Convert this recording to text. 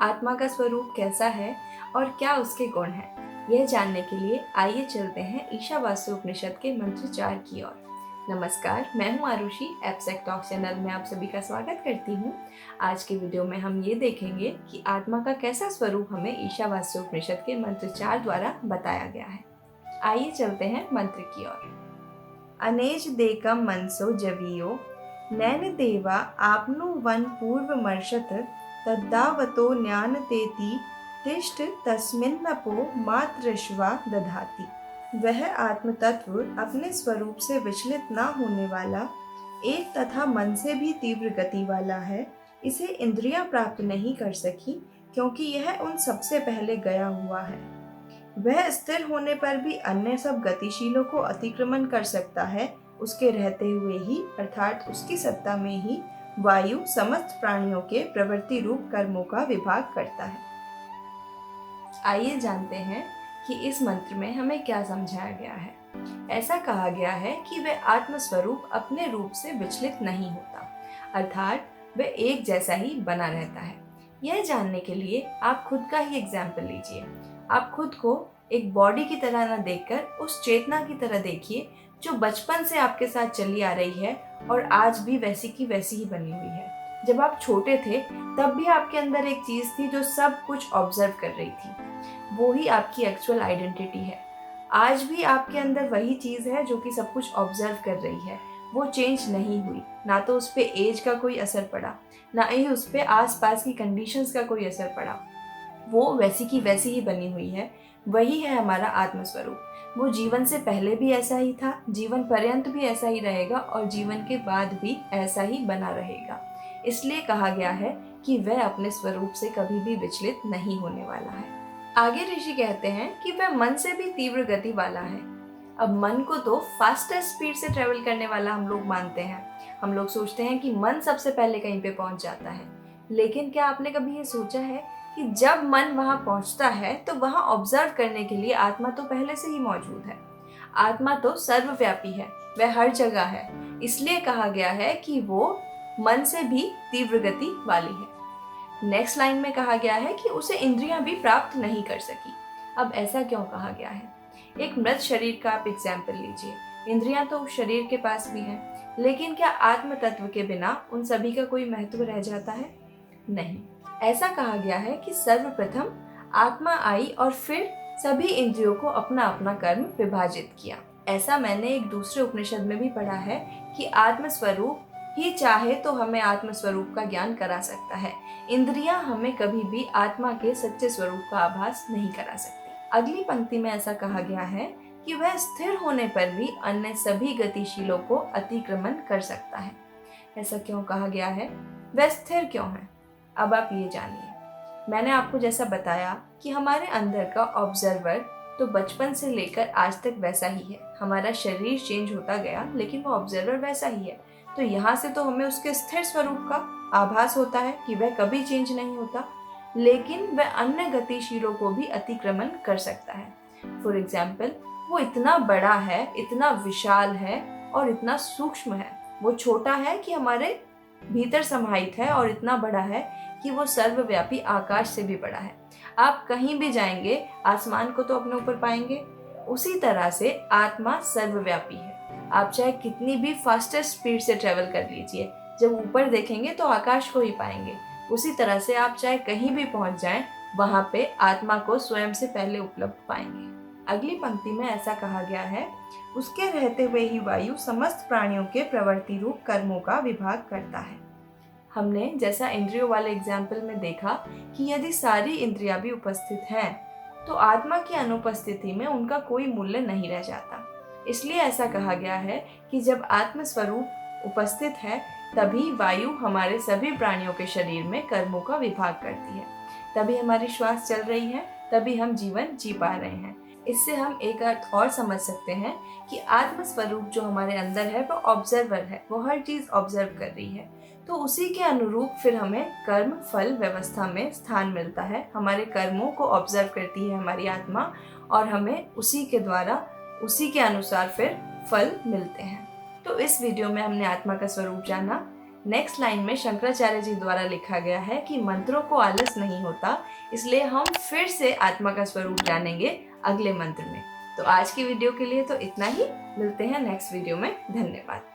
आत्मा का स्वरूप कैसा है और क्या उसके गुण हैं, यह जानने के लिए आइए चलते हैं ईशावास्य उपनिषद के मंत्र 4 की ओर। नमस्कार, मैं हूं आरुषि। एब्स्ट्रैक्ट टॉक चैनल में आप सभी का स्वागत करती हूं। आज के वीडियो में हम ये देखेंगे कि आत्मा का कैसा स्वरूप हमें ईशावास्य उपनिषद के मंत्र 4 द्वारा बताया गया है। आइए चलते हैं मंत्र की ओर। अनेज देकम मनसो जवीयो नैन देवा आपनु वन पूर्वमर्शत तद्दावतो ज्ञानतेति तिष्ठ तस्मिन्नपो मातृश्वा दधाति। वह आत्म तत्व अपने स्वरूप से विचलित न होने वाला, एक तथा मन से भी तीव्र गति वाला है। इसे इंद्रियां प्राप्त नहीं कर सकी, क्योंकि यह उन सबसे पहले गया हुआ है। वह स्थिर होने पर भी अन्य सब गतिशीलों को अतिक्रमण कर सकता है। उसके रहते हुए ही, अर्थात उसकी सत्ता में ही, वायु समस्त प्राणियों के प्रवृत्ति रूप कर्मों का विभाग करता है। आइए जानते हैं कि इस मंत्र में हमें क्या समझाया गया है। ऐसा कहा गया है कि वह आत्मस्वरूप अपने रूप से विचलित नहीं होता, अर्थात वह एक जैसा ही बना रहता है। यह जानने के लिए आप खुद का ही एग्जाम्पल लीजिए। आप खुद को एक बॉडी की तरह न देखकर उस चेतना की तरह देखिए जो बचपन से आपके साथ चली आ रही है और आज भी वैसी की वैसी ही बनी हुई है। जब आप छोटे थे तब भी आपके अंदर एक चीज थी जो सब कुछ ऑब्जर्व कर रही थी। वो ही आपकी एक्चुअल आइडेंटिटी है। आज भी आपके अंदर वही चीज है जो कि सब कुछ ऑब्जर्व कर रही है। वो चेंज नहीं हुई। ना तो उस पे एज का कोई असर पड़ा, ना ही उस पे आसपास की कंडीशंस का कोई असर पड़ा। वो वैसी की वैसी ही बनी हुई है। वही है हमारा आत्मस्वरूप। वो जीवन से पहले भी ऐसा ही था, जीवन पर्यंत भी ऐसा ही रहेगा और जीवन के बाद भी ऐसा ही बना रहेगा। इसलिए कहा गया है कि वह अपने स्वरूप से कभी भी विचलित नहीं होने वाला है। आगे ऋषि कहते हैं कि वह मन से भी तीव्र गति वाला है। अब मन को तो फास्टेस्ट स्पीड से ट्रेवल करने वाला हम लोग मानते हैं। हम लोग सोचते हैं कि मन सबसे पहले कहीं पे पहुंच जाता है। लेकिन क्या आपने कभी ये सोचा है कि जब मन वहां पहुंचता है तो वहां ऑब्जर्व करने के लिए आत्मा तो पहले से ही मौजूद है। आत्मा तो सर्वव्यापी है, वह हर जगह है। इसलिए कहा गया है कि वो मन से भी तीव्र गति वाली है। नेक्स्ट लाइन में कहा गया है कि उसे इंद्रियां भी प्राप्त नहीं कर सकी। अब ऐसा क्यों कहा गया है? एक मृत शरीर का आप एग्जाम्पल लीजिए। इंद्रियां तो उस शरीर के पास भी हैं, लेकिन क्या आत्म तत्व के बिना उन सभी का कोई महत्व रह जाता है? नहीं। ऐसा कहा गया है कि सर्वप्रथम आत्मा आई और फिर सभी इंद्रियों को अपना अपना कर्म विभाजित किया। ऐसा मैंने एक दूसरे उपनिषद में भी पढ़ा है कि आत्म स्वरूप ही चाहे तो हमें आत्म स्वरूप का ज्ञान करा सकता है। इंद्रियां हमें कभी भी आत्मा के सच्चे स्वरूप का आभास नहीं करा सकती। अगली पंक्ति में ऐसा कहा गया है कि वह स्थिर होने पर भी अन्य सभी गतिशीलों को अतिक्रमण कर सकता है। ऐसा क्यों कहा गया है? वह स्थिर क्यों है? अब आप ये जानिए। मैंने आपको जैसा बताया कि हमारे अंदर का ऑब्जर्वर तो बचपन से लेकर आज तक वैसा ही है। हमारा शरीर चेंज होता गया, लेकिन वो ऑब्जर्वर वैसा ही है। तो यहाँ से तो हमें उसके स्थिर स्वरूप का आभास होता है कि वह कभी चेंज नहीं होता, लेकिन वह अन्य गतिशीलों को भी अतिक्रमण कर सकता है। फॉर एग्जाम्पल, वो इतना बड़ा है, इतना विशाल है और इतना सूक्ष्म है। वो छोटा है कि हमारे भीतर समाहित है और इतना बड़ा है कि वो सर्वव्यापी आकाश से भी बड़ा है। आप कहीं भी जाएंगे आसमान को तो अपने ऊपर पाएंगे। उसी तरह से आत्मा सर्वव्यापी है। आप चाहे कितनी भी फास्टेस्ट स्पीड से ट्रेवल कर लीजिए, जब ऊपर देखेंगे तो आकाश को ही पाएंगे। उसी तरह से आप चाहे कहीं भी पहुंच जाएं, वहां पे आत्मा को स्वयं से पहले उपलब्ध पाएंगे। अगली पंक्ति में ऐसा कहा गया है, उसके रहते हुए ही वायु समस्त प्राणियों के प्रवृत्ति रूप कर्मों का विभाग करता है। हमने जैसा इंद्रियों वाले एग्जाम्पल में देखा कि यदि सारी इंद्रियां भी उपस्थित हैं, तो आत्मा की अनुपस्थिति में उनका कोई मूल्य नहीं रह जाता। इसलिए ऐसा कहा गया है कि जब आत्म स्वरूप उपस्थित है, तभी वायु हमारे सभी प्राणियों के शरीर में कर्मों का विभाग करती है। तभी हमारी श्वास चल रही है, तभी हम जीवन जी पा रहे हैं। इससे हम एक अर्थ और समझ सकते हैं कि आत्म स्वरूप जो हमारे अंदर है वो ऑब्जर्वर है, वो हर चीज ऑब्जर्व कर रही है। तो उसी के अनुरूप फिर हमें कर्म फल व्यवस्था में स्थान मिलता है। हमारे कर्मों को ऑब्जर्व करती है हमारी आत्मा और हमें उसी के द्वारा, उसी के अनुसार फिर फल मिलते हैं। तो इस वीडियो में हमने आत्मा का स्वरूप जाना। नेक्स्ट लाइन में शंकराचार्य जी द्वारा लिखा गया है कि मंत्रों को आलस नहीं होता, इसलिए हम फिर से आत्मा का स्वरूप जानेंगे अगले मंत्र में। तो आज की वीडियो के लिए तो इतना ही। मिलते हैं नेक्स्ट वीडियो में। धन्यवाद।